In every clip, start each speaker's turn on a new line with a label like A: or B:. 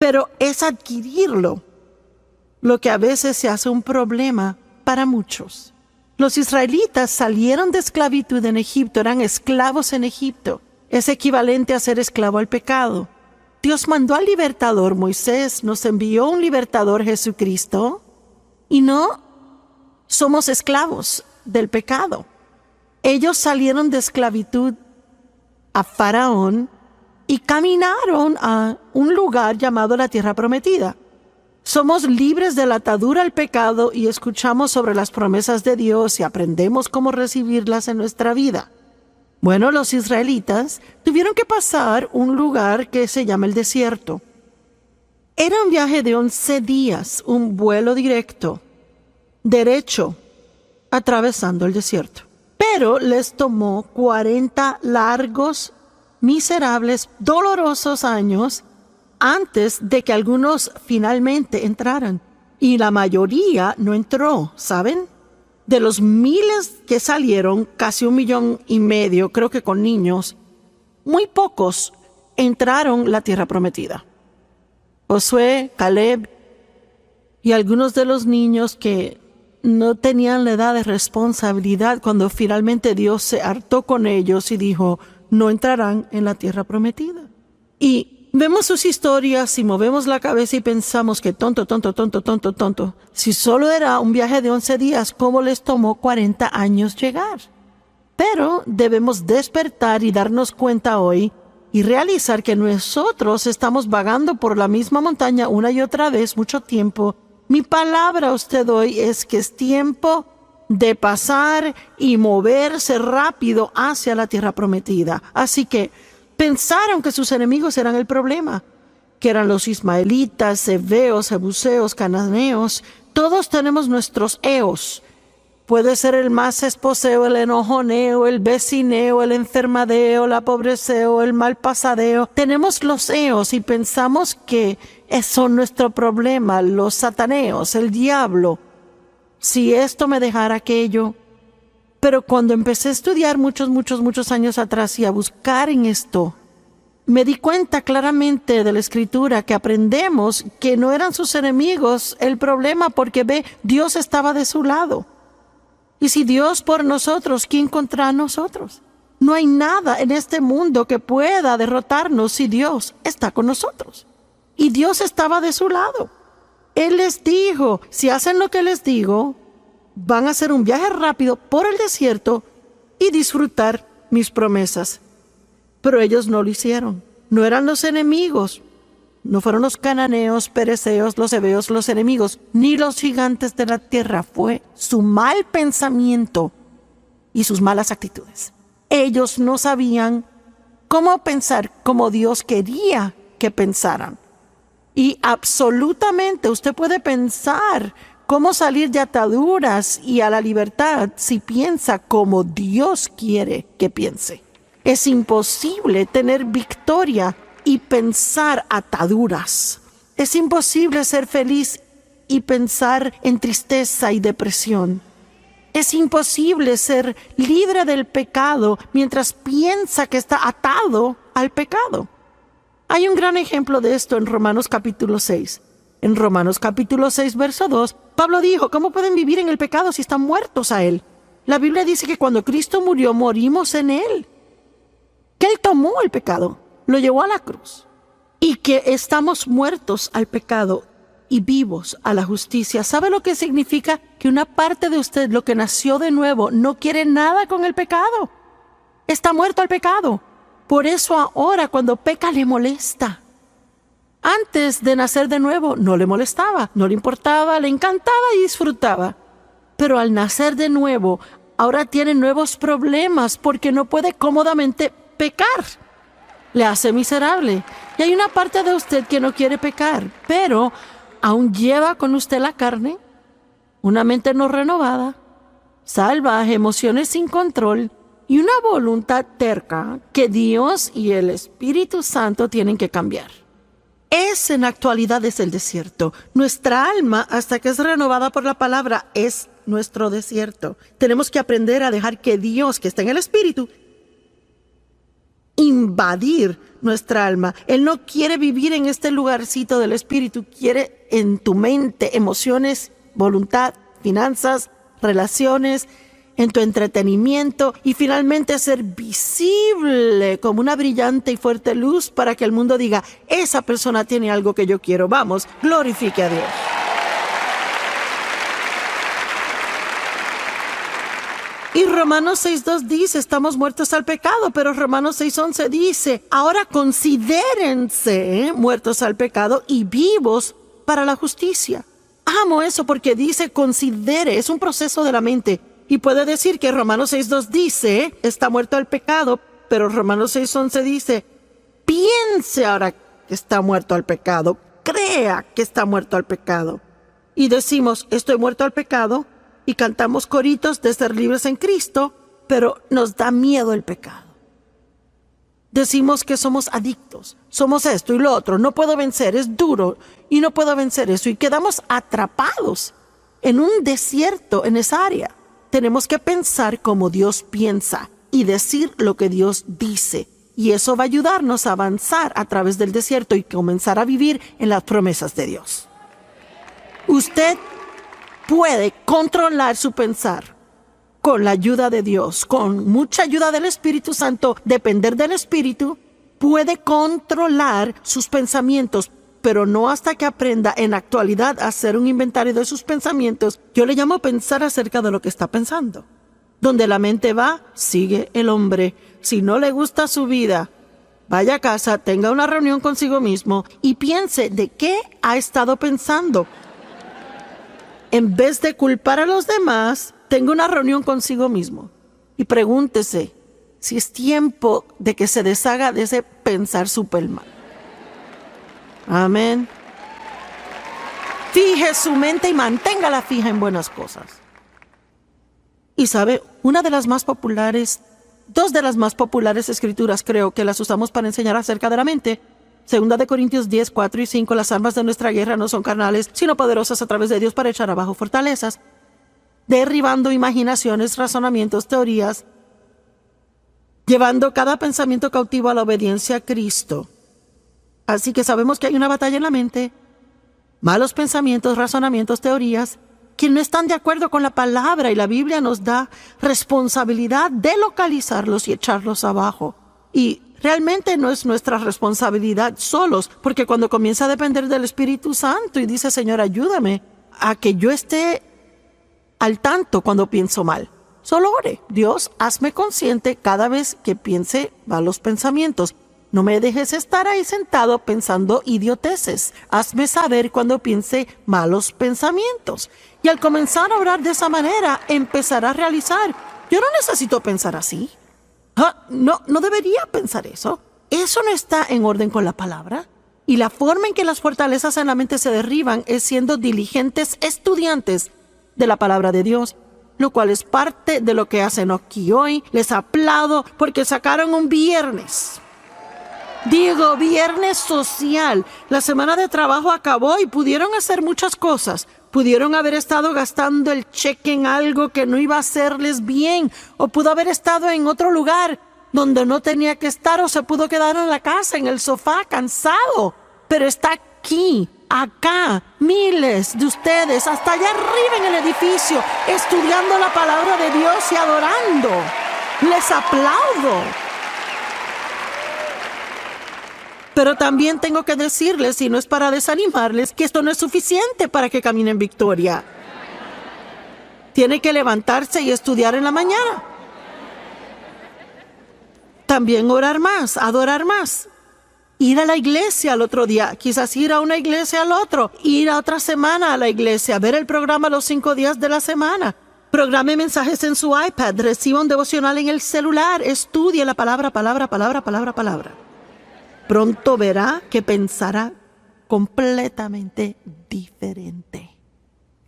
A: pero es adquirirlo lo que a veces se hace un problema para muchos. Los israelitas salieron de esclavitud en Egipto, eran esclavos en Egipto. Es equivalente a ser esclavo al pecado. Dios mandó al libertador Moisés, nos envió un libertador Jesucristo, y no somos esclavos del pecado. Ellos salieron de esclavitud a Faraón y caminaron a un lugar llamado la Tierra Prometida. Somos libres de la atadura al pecado y escuchamos sobre las promesas de Dios y aprendemos cómo recibirlas en nuestra vida. Bueno, los israelitas tuvieron que pasar un lugar que se llama el desierto. Era un viaje de 11 días, un vuelo directo, derecho, atravesando el desierto. Pero les tomó 40 largos, miserables, dolorosos años antes de que algunos finalmente entraran. Y la mayoría no entró, ¿saben? De los miles que salieron, casi 1,5 millones, creo que con niños, muy pocos entraron la tierra prometida. Josué, Caleb y algunos de los niños que no tenían la edad de responsabilidad cuando finalmente Dios se hartó con ellos y dijo, no entrarán en la tierra prometida. Y vemos sus historias y movemos la cabeza y pensamos que tonto. Si solo era un viaje de 11 días, ¿cómo les tomó 40 años llegar? Pero debemos despertar y darnos cuenta hoy y realizar que nosotros estamos vagando por la misma montaña una y otra vez mucho tiempo. Mi palabra a usted hoy es que es tiempo de pasar y moverse rápido hacia la tierra prometida. Así que pensaron que sus enemigos eran el problema, que eran los ismaelitas, heveos, jebuseos, cananeos. Todos tenemos nuestros eos. Puede ser el más esposeo, el enojoneo, el vecineo, el enfermadeo, la pobreceo, el malpasadeo. Tenemos los eos y pensamos que son nuestro problema, los sataneos, el diablo. Si esto me dejara aquello. Pero cuando empecé a estudiar muchos años atrás y a buscar en esto, me di cuenta claramente de la Escritura que aprendemos que no eran sus enemigos el problema, porque Dios estaba de su lado. Y si Dios por nosotros, ¿quién contra nosotros? No hay nada en este mundo que pueda derrotarnos si Dios está con nosotros. Y Dios estaba de su lado. Él les dijo, si hacen lo que les digo, van a hacer un viaje rápido por el desierto y disfrutar mis promesas. Pero ellos no lo hicieron. No eran los enemigos. No fueron los cananeos, pereceos, los heveos, los enemigos, ni los gigantes de la tierra. Fue su mal pensamiento y sus malas actitudes. Ellos no sabían cómo pensar como Dios quería que pensaran. Y absolutamente usted puede pensar cómo salir de ataduras y a la libertad si piensa como Dios quiere que piense. Es imposible tener victoria y pensar ataduras. Es imposible ser feliz y pensar en tristeza y depresión. Es imposible ser libre del pecado mientras piensa que está atado al pecado. Hay un gran ejemplo de esto en Romanos capítulo 6. En Romanos capítulo 6, verso 2, Pablo dijo, ¿cómo pueden vivir en el pecado si están muertos a él? La Biblia dice que cuando Cristo murió, morimos en él. Que él tomó el pecado, lo llevó a la cruz. Y que estamos muertos al pecado y vivos a la justicia. ¿Sabe lo que significa? Que una parte de usted, lo que nació de nuevo, no quiere nada con el pecado. Está muerto al pecado. Por eso ahora cuando peca le molesta. Antes de nacer de nuevo no le molestaba, no le importaba, le encantaba y disfrutaba. Pero al nacer de nuevo, ahora tiene nuevos problemas porque no puede cómodamente pecar. Le hace miserable. Y hay una parte de usted que no quiere pecar, pero aún lleva con usted la carne, una mente no renovada, salvaje, emociones sin control y una voluntad terca que Dios y el Espíritu Santo tienen que cambiar. Ese en la actualidad es el desierto. Nuestra alma, hasta que es renovada por la palabra, es nuestro desierto. Tenemos que aprender a dejar que Dios, que está en el Espíritu, invadir nuestra alma. Él no quiere vivir en este lugarcito del espíritu, quiere en tu mente, emociones, voluntad, finanzas, relaciones, en tu entretenimiento y finalmente ser visible como una brillante y fuerte luz para que el mundo diga, esa persona tiene algo que yo quiero. Vamos, glorifique a Dios. Y Romanos 6:2 dice, estamos muertos al pecado, pero Romanos 6:11 dice, ahora considérense muertos al pecado y vivos para la justicia. Amo eso porque dice considere, es un proceso de la mente. Y puede decir que Romanos 6:2 dice, está muerto al pecado, pero Romanos 6:11 dice, piense ahora que está muerto al pecado, crea que está muerto al pecado. Y decimos, estoy muerto al pecado, y cantamos coritos de ser libres en Cristo, pero nos da miedo el pecado. Decimos que somos adictos, somos esto y lo otro, no puedo vencer, es duro y no puedo vencer eso. Y quedamos atrapados en un desierto en esa área. Tenemos que pensar como Dios piensa y decir lo que Dios dice. Y eso va a ayudarnos a avanzar a través del desierto y comenzar a vivir en las promesas de Dios. Usted puede controlar su pensar con la ayuda de Dios, con mucha ayuda del Espíritu Santo, depender del Espíritu, puede controlar sus pensamientos, pero no hasta que aprenda en la actualidad a hacer un inventario de sus pensamientos. Yo le llamo pensar acerca de lo que está pensando. Donde la mente va, sigue el hombre. Si no le gusta su vida, vaya a casa, tenga una reunión consigo mismo y piense de qué ha estado pensando. En vez de culpar a los demás, tenga una reunión consigo mismo y pregúntese si es tiempo de que se deshaga de ese pensar súper mal. Amén. Fije su mente y manténgala fija en buenas cosas. Y sabe, dos de las más populares escrituras creo que las usamos para enseñar acerca de la mente. 2 Corintios 10, 4 y 5, las armas de nuestra guerra no son carnales, sino poderosas a través de Dios para echar abajo fortalezas, derribando imaginaciones, razonamientos, teorías, llevando cada pensamiento cautivo a la obediencia a Cristo. Así que sabemos que hay una batalla en la mente, malos pensamientos, razonamientos, teorías, que no están de acuerdo con la palabra y la Biblia nos da responsabilidad de localizarlos y echarlos abajo. Y realmente no es nuestra responsabilidad solos, porque cuando comienza a depender del Espíritu Santo y dice, Señor, ayúdame a que yo esté al tanto cuando pienso mal. Solo ore, Dios, hazme consciente cada vez que piense malos pensamientos. No me dejes estar ahí sentado pensando idioteces. Hazme saber cuando piense malos pensamientos. Y al comenzar a orar de esa manera, empezará a realizar, yo no necesito pensar así. No debería pensar eso. Eso no está en orden con la palabra. Y la forma en que las fortalezas en la mente se derriban es siendo diligentes estudiantes de la palabra de Dios, lo cual es parte de lo que hacen aquí hoy. Les aplaudo porque sacaron un viernes. Digo, viernes social. La semana de trabajo acabó y pudieron hacer muchas cosas. Pudieron haber estado gastando el cheque en algo que no iba a hacerles bien, o pudo haber estado en otro lugar donde no tenía que estar, o se pudo quedar en la casa, en el sofá, cansado. Pero está aquí, acá, miles de ustedes, hasta allá arriba en el edificio, estudiando la palabra de Dios y adorando. Les aplaudo. Pero también tengo que decirles, y no es para desanimarles, que esto no es suficiente para que caminen en victoria. Tiene que levantarse y estudiar en la mañana. También orar más, adorar más. Ir a la iglesia al otro día, quizás ir a una iglesia al otro, ir a otra semana a la iglesia, ver el programa los 5 días de la semana. Programe mensajes en su iPad, reciba un devocional en el celular, estudie la palabra. Pronto verá que pensará completamente diferente.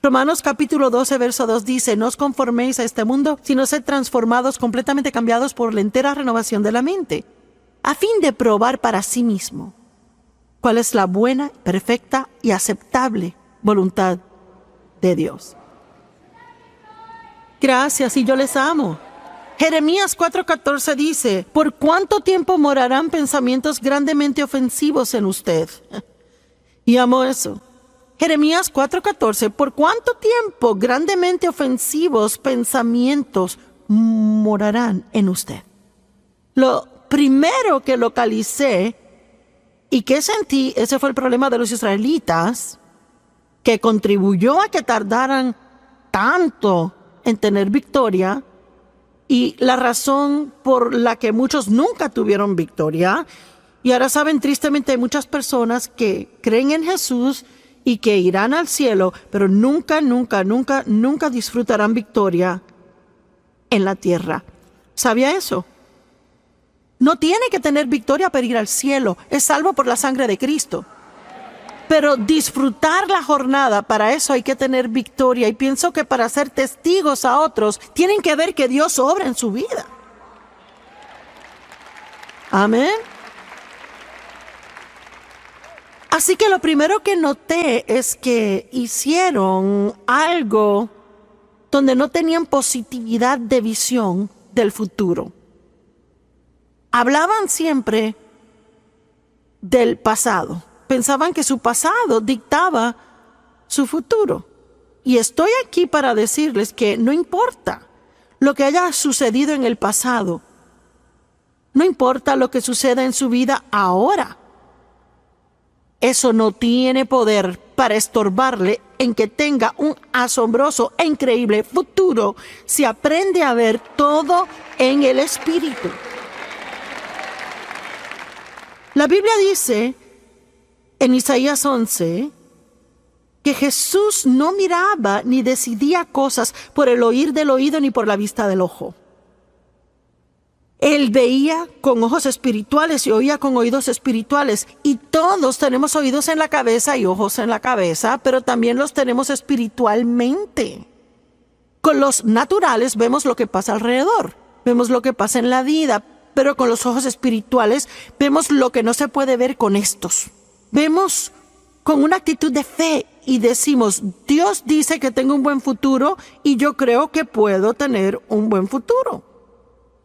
A: Romanos capítulo 12, verso 2 dice, no os conforméis a este mundo, sino sed transformados, completamente cambiados por la entera renovación de la mente, a fin de probar para sí mismo cuál es la buena, perfecta y aceptable voluntad de Dios. Gracias, y yo les amo. Jeremías 4:14 dice, ¿por cuánto tiempo morarán pensamientos grandemente ofensivos en usted? Y amo eso. Jeremías 4:14, ¿por cuánto tiempo grandemente ofensivos pensamientos morarán en usted? Lo primero que localicé y que sentí, ese fue el problema de los israelitas, que contribuyó a que tardaran tanto en tener victoria y la razón por la que muchos nunca tuvieron victoria. Y ahora saben, tristemente hay muchas personas que creen en Jesús y que irán al cielo, pero nunca disfrutarán victoria en la tierra. ¿Sabía eso? No tiene que tener victoria para ir al cielo, es salvo por la sangre de Cristo. Pero disfrutar la jornada, para eso hay que tener victoria. Y pienso que para ser testigos a otros, tienen que ver que Dios obra en su vida. Amén. Así que lo primero que noté es que hicieron algo donde no tenían positividad de visión del futuro. Hablaban siempre del pasado. Pensaban que su pasado dictaba su futuro. Y estoy aquí para decirles que no importa lo que haya sucedido en el pasado. No importa lo que suceda en su vida ahora. Eso no tiene poder para estorbarle en que tenga un asombroso e increíble futuro si aprende a ver todo en el Espíritu. La Biblia dice en Isaías 11 que Jesús no miraba ni decidía cosas por el oír del oído ni por la vista del ojo. Él veía con ojos espirituales y oía con oídos espirituales. Y todos tenemos oídos en la cabeza y ojos en la cabeza, pero también los tenemos espiritualmente. Con los naturales vemos lo que pasa alrededor, vemos lo que pasa en la vida, pero con los ojos espirituales vemos lo que no se puede ver con estos. Vemos con una actitud de fe y decimos, Dios dice que tengo un buen futuro y yo creo que puedo tener un buen futuro.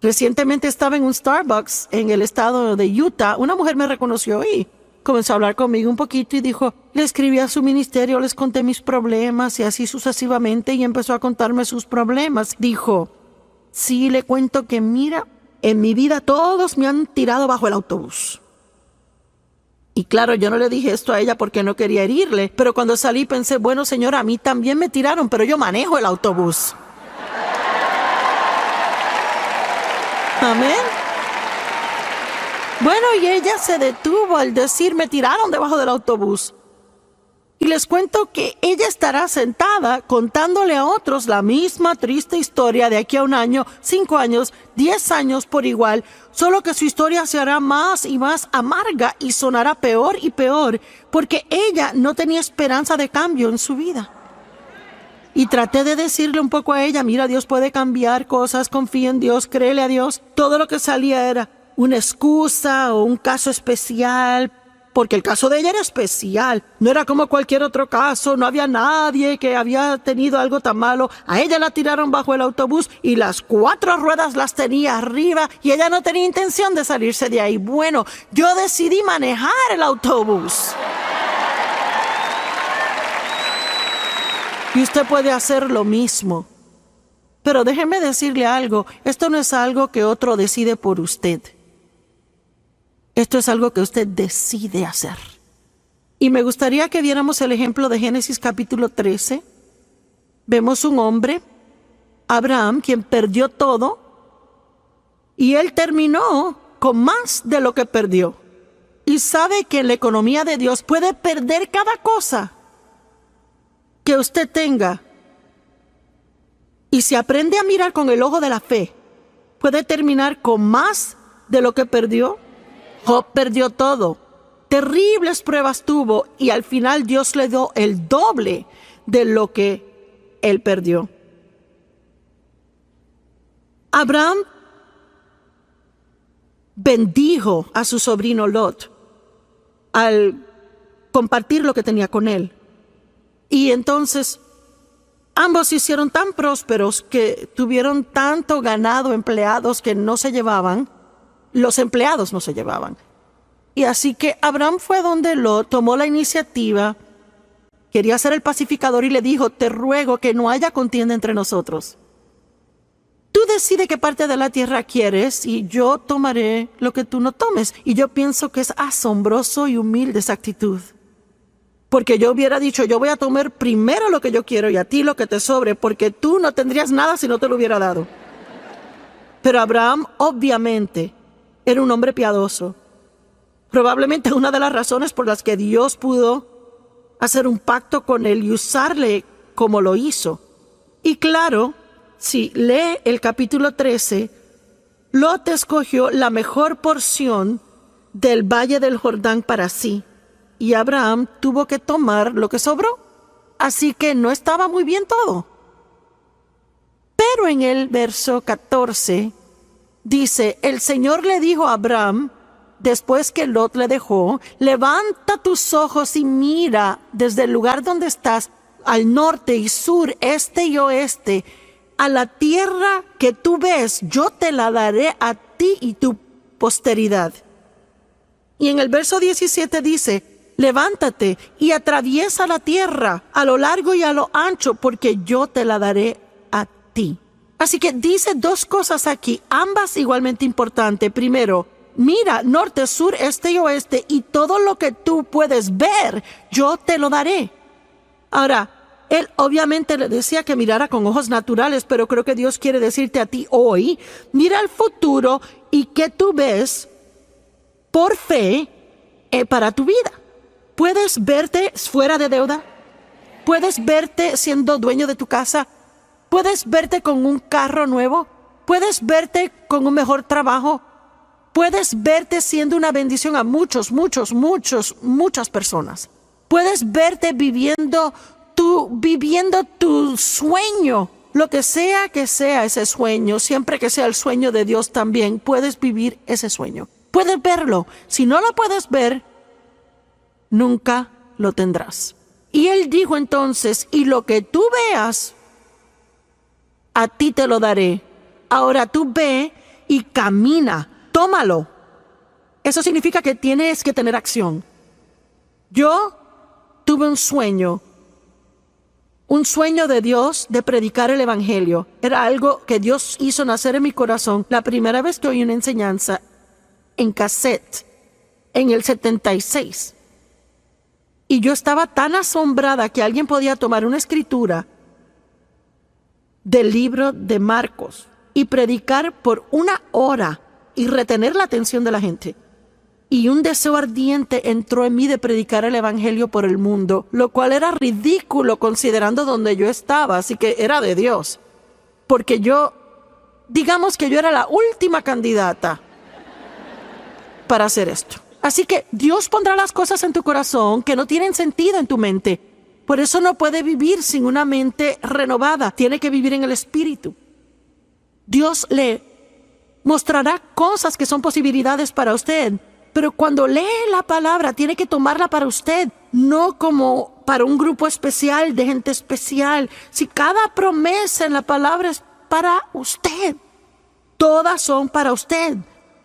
A: Recientemente estaba en un Starbucks en el estado de Utah. Una mujer me reconoció y comenzó a hablar conmigo un poquito y dijo, le escribí a su ministerio, les conté mis problemas y así sucesivamente, y empezó a contarme sus problemas. Dijo, sí, le cuento que mira, en mi vida todos me han tirado bajo el autobús. Y claro, yo no le dije esto a ella porque no quería herirle, pero cuando salí pensé, bueno, señora, a mí también me tiraron, pero yo manejo el autobús. Amén. Bueno, y ella se detuvo al decir, me tiraron debajo del autobús. Y les cuento que ella estará sentada contándole a otros la misma triste historia de aquí a 1 año, 5 años, 10 años por igual, solo que su historia se hará más y más amarga y sonará peor y peor, porque ella no tenía esperanza de cambio en su vida. Y traté de decirle un poco a ella, mira, Dios puede cambiar cosas, confía en Dios, créele a Dios. Todo lo que salía era una excusa o un caso especial, porque el caso de ella era especial. No era como cualquier otro caso, no había nadie que había tenido algo tan malo. A ella la tiraron bajo el autobús y las 4 ruedas las tenía arriba y ella no tenía intención de salirse de ahí. Bueno, yo decidí manejar el autobús. Y usted puede hacer lo mismo. Pero déjeme decirle algo, esto no es algo que otro decide por usted. Esto es algo que usted decide hacer. Y me gustaría que viéramos el ejemplo de Génesis capítulo 13. Vemos un hombre, Abraham, quien perdió todo, y él terminó con más de lo que perdió. Y sabe que en la economía de Dios puede perder cada cosa que usted tenga. Y si aprende a mirar con el ojo de la fe, puede terminar con más de lo que perdió. Job perdió todo. Terribles pruebas tuvo y al final Dios le dio el doble de lo que él perdió. Abraham bendijo a su sobrino Lot al compartir lo que tenía con él. Y entonces Ambos se hicieron tan prósperos que tuvieron tanto ganado, empleados que no se llevaban. Los empleados no se llevaban. Y así que Abraham fue donde Lot, tomó la iniciativa, quería ser el pacificador y le dijo: te ruego que no haya contienda entre nosotros. Tú decides qué parte de la tierra quieres y yo tomaré lo que tú no tomes. Y yo pienso que es asombroso y humilde esa actitud. Porque yo hubiera dicho: yo voy a tomar primero lo que yo quiero y a ti lo que te sobre, porque tú no tendrías nada si no te lo hubiera dado. Pero Abraham obviamente era un hombre piadoso. Probablemente una de las razones por las que Dios pudo hacer un pacto con él y usarle como lo hizo. Y claro, si lee el capítulo 13, Lot escogió la mejor porción del valle del Jordán para sí, y Abraham tuvo que tomar lo que sobró. Así que no estaba muy bien todo. Pero en el verso 14 dice: el Señor le dijo a Abraham, después que Lot le dejó: levanta tus ojos y mira desde el lugar donde estás, al norte y sur, este y oeste, a la tierra que tú ves, yo te la daré a ti y tu posteridad. Y en el verso 17 dice: levántate y atraviesa la tierra a lo largo y a lo ancho, porque yo te la daré a ti. Así que dice dos cosas aquí, ambas igualmente importantes. Primero, mira norte, sur, este y oeste, y todo lo que tú puedes ver, yo te lo daré. Ahora, él obviamente le decía que mirara con ojos naturales, pero creo que Dios quiere decirte a ti hoy: mira al futuro y qué tú ves por fe para tu vida. ¿Puedes verte fuera de deuda? ¿Puedes verte siendo dueño de tu casa? ¿Puedes verte con un carro nuevo? ¿Puedes verte con un mejor trabajo? ¿Puedes verte siendo una bendición a muchas personas? ¿Puedes verte viviendo tu sueño? Lo que sea ese sueño, siempre que sea el sueño de Dios también, puedes vivir ese sueño. Puedes verlo. Si no lo puedes ver, nunca lo tendrás. Y él dijo entonces: y lo que tú veas, a ti te lo daré. Ahora tú ve y camina, tómalo. Eso significa que tienes que tener acción. Yo tuve un sueño de Dios de predicar el evangelio. Era algo que Dios hizo nacer en mi corazón la primera vez que oí una enseñanza en cassette en el 76. Y yo estaba tan asombrada que alguien podía tomar una escritura del libro de Marcos y predicar por 1 hora y retener la atención de la gente. Y un deseo ardiente entró en mí de predicar el evangelio por el mundo, lo cual era ridículo considerando donde yo estaba, así que era de Dios. Porque digamos que yo era la última candidata para hacer esto. Así que Dios pondrá las cosas en tu corazón que no tienen sentido en tu mente. Por eso no puede vivir sin una mente renovada. Tiene que vivir en el Espíritu. Dios le mostrará cosas que son posibilidades para usted. Pero cuando lee la palabra, tiene que tomarla para usted. No como para un grupo especial de gente especial. Si cada promesa en la palabra es para usted, todas son para usted.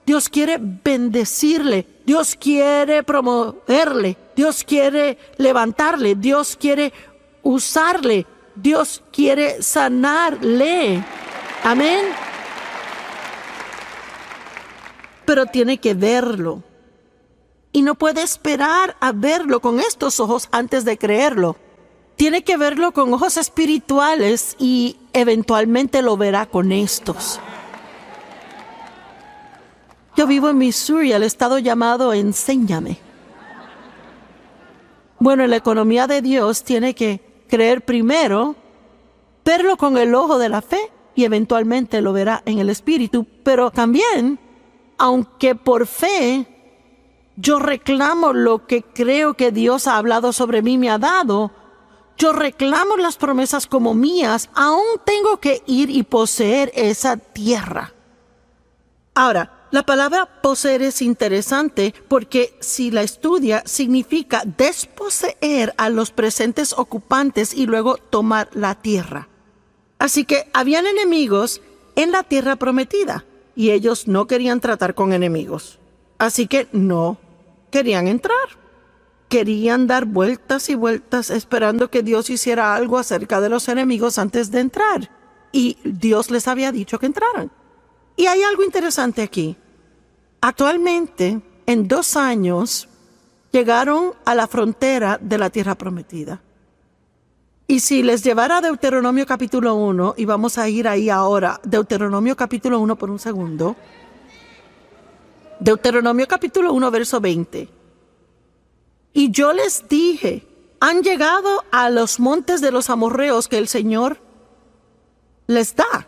A: Dios quiere bendecirle, Dios quiere promoverle, Dios quiere levantarle, Dios quiere usarle, Dios quiere sanarle. Amén. Pero tiene que verlo. Y no puede esperar a verlo con estos ojos antes de creerlo. Tiene que verlo con ojos espirituales y eventualmente lo verá con estos. Yo vivo en Missouri, el estado llamado Enséñame. Bueno, en la economía de Dios tiene que creer primero, verlo con el ojo de la fe y eventualmente lo verá en el espíritu. Pero también, aunque por fe yo reclamo lo que creo que Dios ha hablado sobre mí, me ha dado, yo reclamo las promesas como mías, aún tengo que ir y poseer esa tierra. Ahora, la palabra poseer es interesante porque si la estudia significa desposeer a los presentes ocupantes y luego tomar la tierra. Así que habían enemigos en la tierra prometida y ellos no querían tratar con enemigos. Así que no querían entrar. Querían dar vueltas y vueltas esperando que Dios hiciera algo acerca de los enemigos antes de entrar. Y Dios les había dicho que entraran. Y hay algo interesante aquí. Actualmente, en 2 años, llegaron a la frontera de la tierra prometida. Y si les llevara a Deuteronomio capítulo 1, y vamos a ir ahí ahora, Deuteronomio capítulo 1 por un segundo. Deuteronomio capítulo 1, verso 20. Y yo les dije, han llegado a los montes de los amorreos que el Señor les da.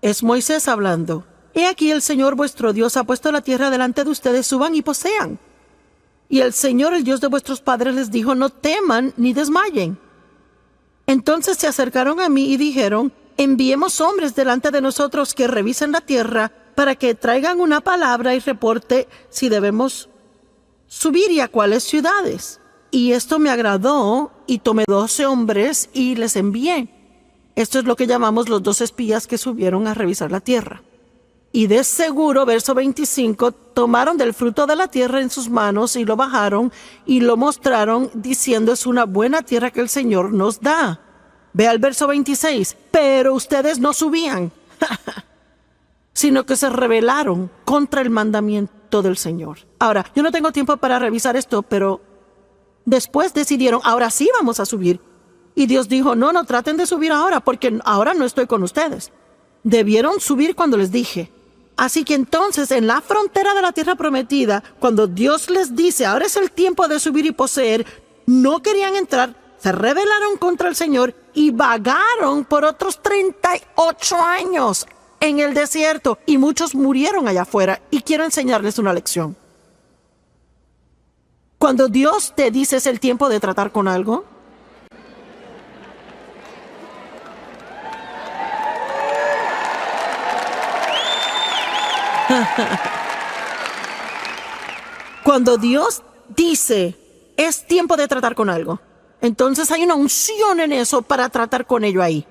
A: Es Moisés hablando. He aquí el Señor vuestro Dios ha puesto la tierra delante de ustedes, suban y posean. Y el Señor, el Dios de vuestros padres, les dijo, no teman ni desmayen. Entonces se acercaron a mí y dijeron, enviemos hombres delante de nosotros que revisen la tierra para que traigan una palabra y reporte si debemos subir y a cuáles ciudades. Y esto me agradó y tomé 12 hombres y les envié. Esto es lo que llamamos los 2 espías que subieron a revisar la tierra. Y de seguro, verso 25, tomaron del fruto de la tierra en sus manos y lo bajaron y lo mostraron diciendo es una buena tierra que el Señor nos da. Ve al verso 26, pero ustedes no subían, sino que se rebelaron contra el mandamiento del Señor. Ahora, yo no tengo tiempo para revisar esto, pero después decidieron, ahora sí vamos a subir. Y Dios dijo, no traten de subir ahora, porque ahora no estoy con ustedes. Debieron subir cuando les dije. Así que entonces, en la frontera de la tierra prometida, cuando Dios les dice, ahora es el tiempo de subir y poseer, no querían entrar, se rebelaron contra el Señor y vagaron por otros 38 años en el desierto. Y muchos murieron allá afuera. Y quiero enseñarles una lección. Cuando Dios te dice es el tiempo de tratar con algo, cuando Dios dice, es tiempo de tratar con algo, entonces hay una unción en eso para tratar con ello ahí.